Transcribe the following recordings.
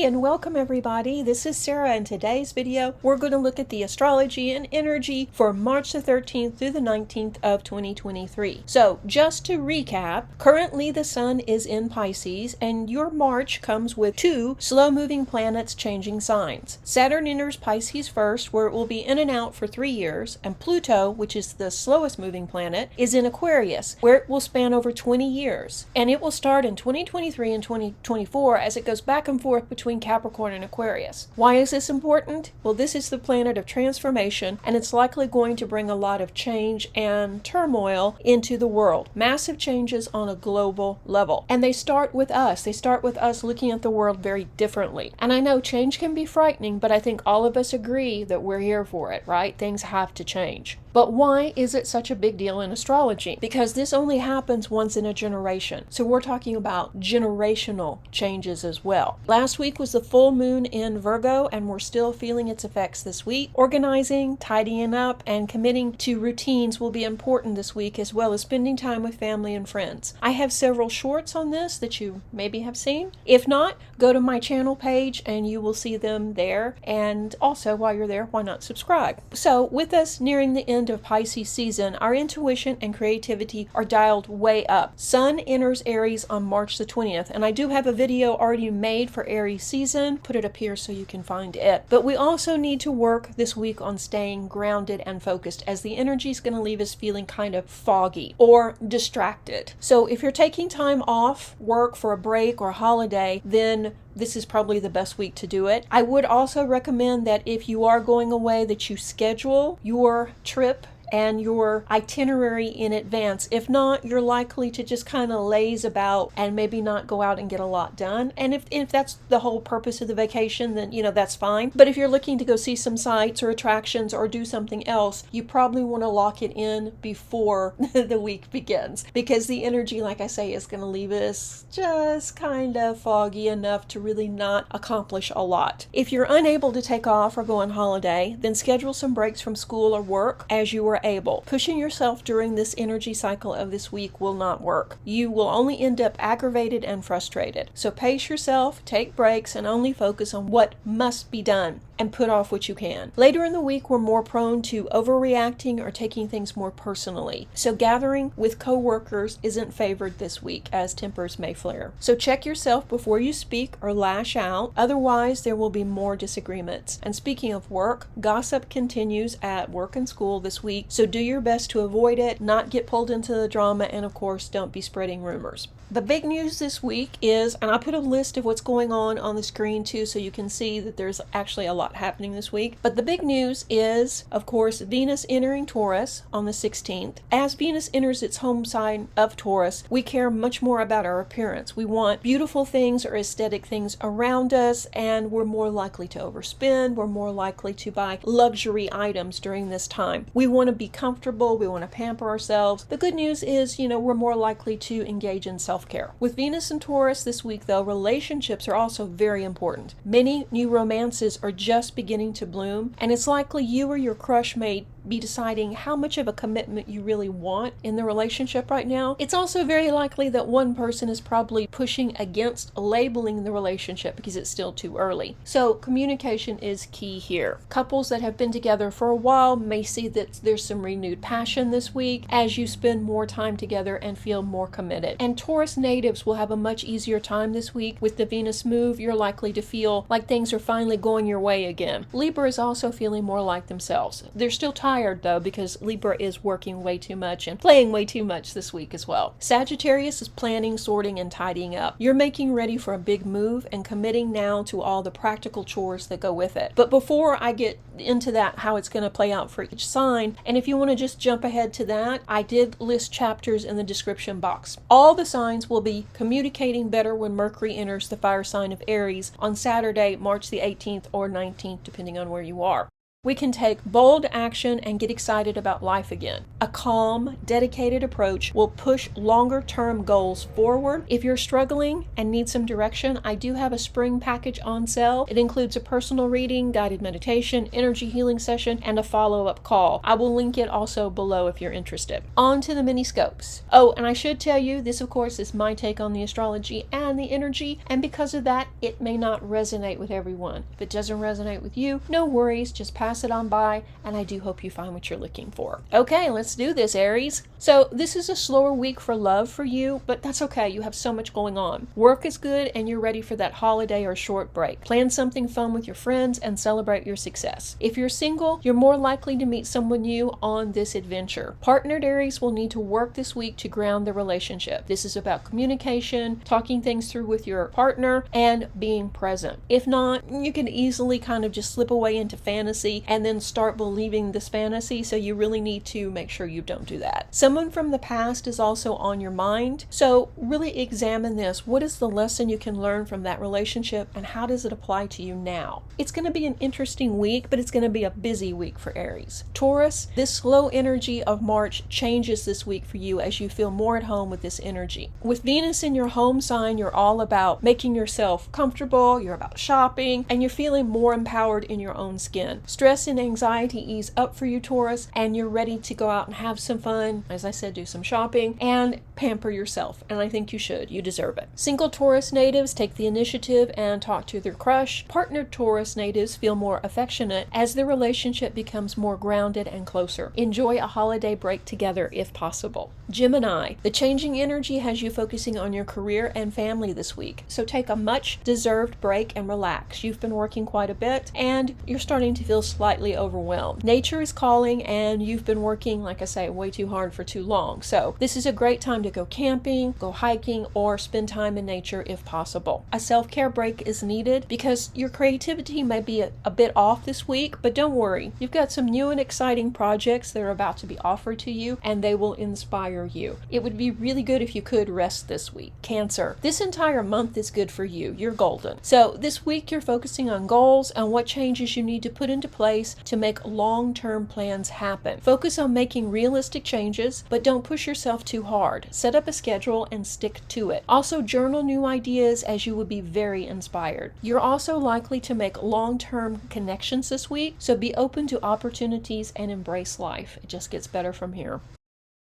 Hey, and welcome everybody. This is Sarah. In today's video, we're going to look at the astrology and energy for March the 13th through the 19th of 2023. So just to recap, currently the sun is in Pisces and your March comes with two slow-moving planets changing signs. Saturn enters Pisces first, where it will be in and out for 3 years, and Pluto, which is the slowest moving planet, is in Aquarius, where it will span over 20 years. And it will start in 2023 and 2024 as it goes back and forth between Capricorn and Aquarius. Why is this important? Well, this is the planet of transformation, and it's likely going to bring a lot of change and turmoil into the world. Massive changes on a global level. And they start with us. They start with us looking at the world very differently. And I know change can be frightening, but I think all of us agree that we're here for it, right? Things have to change. But why is it such a big deal in astrology? Because this only happens once in a generation. So we're talking about generational changes as well. Last week was the full moon in Virgo, and we're still feeling its effects this week. Organizing, tidying up, and committing to routines will be important this week, as well as spending time with family and friends. I have several shorts on this that you maybe have seen. If not, go to my channel page and you will see them there. And also, while you're there, why not subscribe? So with us nearing the end of Pisces season, our intuition and creativity are dialed way up. Sun enters Aries on March the 20th, and I do have a video already made for Aries season. Put it up here so you can find it. But we also need to work this week on staying grounded and focused, as the energy is going to leave us feeling kind of foggy or distracted. So if you're taking time off work for a break or a holiday, then this is probably the best week to do it. I would also recommend that if you are going away, that you schedule your trip and your itinerary in advance. If not, you're likely to just kind of laze about and maybe not go out and get a lot done. And if that's the whole purpose of the vacation, then that's fine. But if you're looking to go see some sights or attractions or do something else, you probably want to lock it in before the week begins, because the energy, like I say, is going to leave us just kind of foggy enough to really not accomplish a lot. If you're unable to take off or go on holiday, then schedule some breaks from school or work as you are able. Pushing yourself during this energy cycle of this week will not work. You will only end up aggravated and frustrated. So pace yourself, take breaks, and only focus on what must be done, and put off what you can. Later in the week, we're more prone to overreacting or taking things more personally. So gathering with coworkers isn't favored this week, as tempers may flare. So check yourself before you speak or lash out. Otherwise, there will be more disagreements. And speaking of work, gossip continues at work and school this week. So do your best to avoid it, not get pulled into the drama, and of course, don't be spreading rumors. The big news this week is, and I put a list of what's going on the screen too, so you can see that there's actually a lot happening this week. But the big news is, of course, Venus entering Taurus on the 16th. As Venus enters its home sign of Taurus, we care much more about our appearance. We want beautiful things or aesthetic things around us, and we're more likely to overspend. We're more likely to buy luxury items during this time. We want to be comfortable. We want to pamper ourselves. The good news is, we're more likely to engage in self-care. With Venus and Taurus this week, though, relationships are also very important. Many new romances are just beginning to bloom, and it's likely you or your crush may be deciding how much of a commitment you really want in the relationship right now. It's also very likely that one person is probably pushing against labeling the relationship because it's still too early. So communication is key here. Couples that have been together for a while may see that there's some renewed passion this week as you spend more time together and feel more committed. And Taurus natives will have a much easier time this week. With the Venus move, you're likely to feel like things are finally going your way again. Libra is also feeling more like themselves. They're still tired though, because Libra is working way too much and playing way too much this week as well. Sagittarius is planning, sorting, and tidying up. You're making ready for a big move and committing now to all the practical chores that go with it. But before I get into that, how it's going to play out for each sign, and if you want to just jump ahead to that, I did list chapters in the description box. All the signs will be communicating better when Mercury enters the fire sign of Aries on Saturday, March the 18th or 19th, depending on where you are. We can take bold action and get excited about life again. A calm, dedicated approach will push longer-term goals forward. If you're struggling and need some direction, I do have a spring package on sale. It includes a personal reading, guided meditation, energy healing session, and a follow-up call. I will link it also below if you're interested. On to the mini scopes. Oh, and I should tell you, this of course is my take on the astrology and the energy, and because of that, it may not resonate with everyone. If it doesn't resonate with you, no worries, just pass it on by, and I do hope you find what you're looking for. Okay, let's do this, Aries. So this is a slower week for love for you, but that's okay. You have so much going on. Work is good, and you're ready for that holiday or short break. Plan something fun with your friends and celebrate your success. If you're single, you're more likely to meet someone new on this adventure. Partnered Aries will need to work this week to ground the relationship. This is about communication, talking things through with your partner, and being present. If not, you can easily kind of just slip away into fantasy and then start believing this fantasy, so you really need to make sure you don't do that. Someone from the past is also on your mind, so really examine this. What is the lesson you can learn from that relationship, and how does it apply to you now? It's going to be an interesting week, but it's going to be a busy week for Aries. Taurus, this slow energy of March changes this week for you as you feel more at home with this energy. With Venus in your home sign, you're all about making yourself comfortable, you're about shopping, and you're feeling more empowered in your own skin. Stress and anxiety ease up for you, Taurus, and you're ready to go out and have some fun. As I said, do some shopping and pamper yourself, and I think you should. You deserve it. Single Taurus natives take the initiative and talk to their crush. Partnered Taurus natives feel more affectionate as the relationship becomes more grounded and closer. Enjoy a holiday break together if possible. Gemini, the changing energy has you focusing on your career and family this week, so take a much deserved break and relax. You've been working quite a bit, and you're starting to feel slightly overwhelmed. Nature is calling, and you've been working, like I say, way too hard for too long. So this is a great time to go camping, go hiking, or spend time in nature if possible. A self-care break is needed because your creativity may be a bit off this week, but don't worry. You've got some new and exciting projects that are about to be offered to you, and they will inspire you. It would be really good if you could rest this week. Cancer, this entire month is good for you. You're golden. So this week you're focusing on goals and what changes you need to put into place to make long-term plans happen. Focus on making realistic changes, but don't push yourself too hard. Set up a schedule and stick to it. Also, journal new ideas as you would be very inspired. You're also likely to make long-term connections this week, so be open to opportunities and embrace life. It just gets better from here.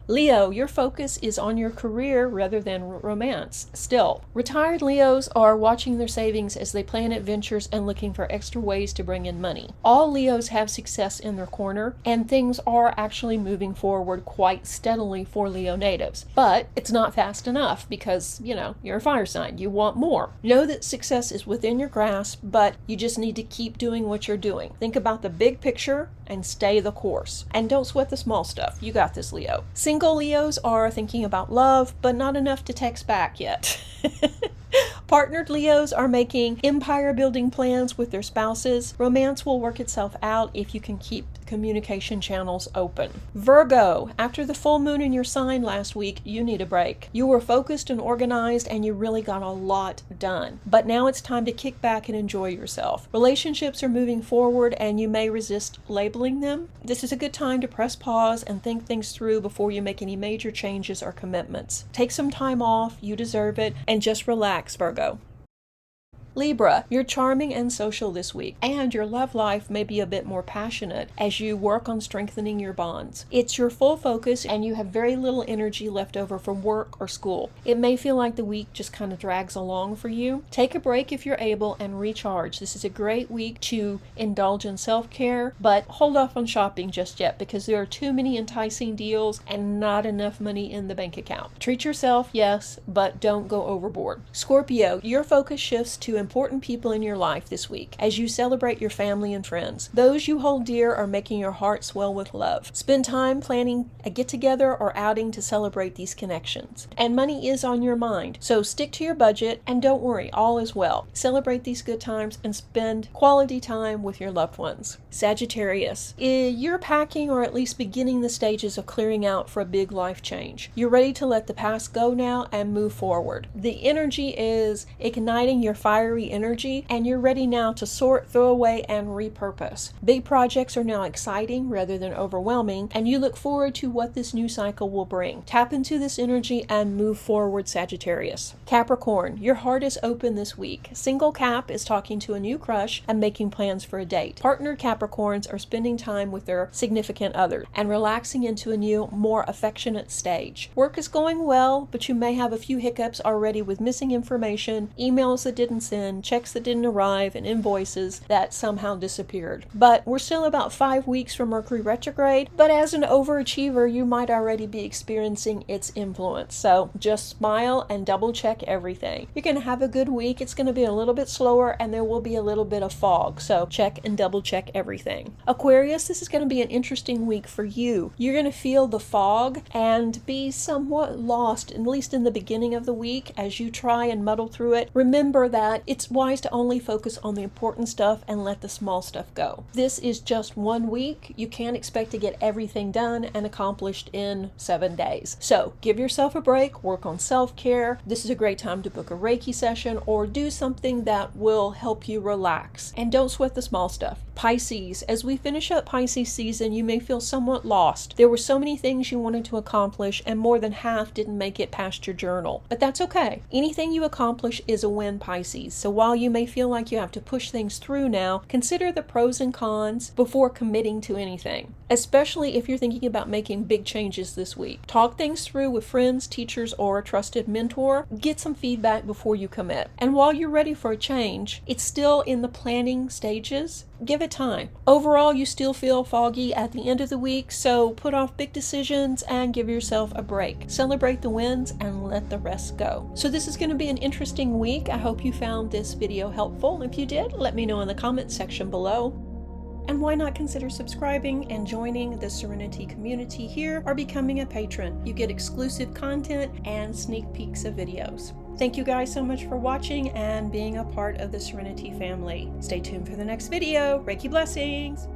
Leo, your focus is on your career rather than romance. Still, retired Leos are watching their savings as they plan adventures and looking for extra ways to bring in money. All Leos have success in their corner, and things are actually moving forward quite steadily for Leo natives. But it's not fast enough because, you're a fire sign. You want more. Know that success is within your grasp, but you just need to keep doing what you're doing. Think about the big picture and stay the course. And don't sweat the small stuff. You got this, Leo. Single Leos are thinking about love, but not enough to text back yet. Partnered Leos are making empire-building plans with their spouses. Romance will work itself out if you can keep communication channels open. Virgo, after the full moon in your sign last week, you need a break. You were focused and organized, and you really got a lot done. But now it's time to kick back and enjoy yourself. Relationships are moving forward, and you may resist labeling them. This is a good time to press pause and think things through before you make any major changes or commitments. Take some time off, you deserve it, and just relax, Virgo. Libra, you're charming and social this week, and your love life may be a bit more passionate as you work on strengthening your bonds. It's your full focus, and you have very little energy left over from work or school. It may feel like the week just kind of drags along for you. Take a break if you're able and recharge. This is a great week to indulge in self-care, but hold off on shopping just yet because there are too many enticing deals and not enough money in the bank account. Treat yourself, yes, but don't go overboard. Scorpio, your focus shifts to important people in your life this week as you celebrate your family and friends. Those you hold dear are making your heart swell with love. Spend time planning a get-together or outing to celebrate these connections. And money is on your mind, so stick to your budget and don't worry, all is well. Celebrate these good times and spend quality time with your loved ones. Sagittarius, you're packing or at least beginning the stages of clearing out for a big life change. You're ready to let the past go now and move forward. The energy is igniting your fiery fiery energy, and you're ready now to sort, throw away, and repurpose. Big projects are now exciting rather than overwhelming, and you look forward to what this new cycle will bring. Tap into this energy and move forward, Sagittarius. Capricorn, your heart is open this week. Single Cap is talking to a new crush and making plans for a date. Partnered Capricorns are spending time with their significant others and relaxing into a new, more affectionate stage. Work is going well, but you may have a few hiccups already with missing information, emails that didn't send, checks that didn't arrive, and invoices that somehow disappeared. But we're still about 5 weeks from Mercury retrograde, but as an overachiever, you might already be experiencing its influence. So just smile and double check everything. You're going to have a good week. It's going to be a little bit slower and there will be a little bit of fog. So check and double check everything. Aquarius, this is going to be an interesting week for you. You're going to feel the fog and be somewhat lost, at least in the beginning of the week, as you try and muddle through it. Remember that it's wise to only focus on the important stuff and let the small stuff go. This is just 1 week. You can't expect to get everything done and accomplished in 7 days. So give yourself a break, work on self-care. This is a great time to book a Reiki session or do something that will help you relax. And don't sweat the small stuff. Pisces, as we finish up Pisces season, you may feel somewhat lost. There were so many things you wanted to accomplish and more than half didn't make it past your journal. But that's okay. Anything you accomplish is a win, Pisces. So while you may feel like you have to push things through now, consider the pros and cons before committing to anything, especially if you're thinking about making big changes this week. Talk things through with friends, teachers, or a trusted mentor. Get some feedback before you commit. And while you're ready for a change, it's still in the planning stages. Give it time. Overall, you still feel foggy at the end of the week, so put off big decisions and give yourself a break. Celebrate the wins and let the rest go. So this is going to be an interesting week. I hope you found this video helpful. If you did, let me know in the comments section below. And why not consider subscribing and joining the Serenity community here or becoming a patron? You get exclusive content and sneak peeks of videos. Thank you guys so much for watching and being a part of the Serenity family. Stay tuned for the next video. Reiki blessings!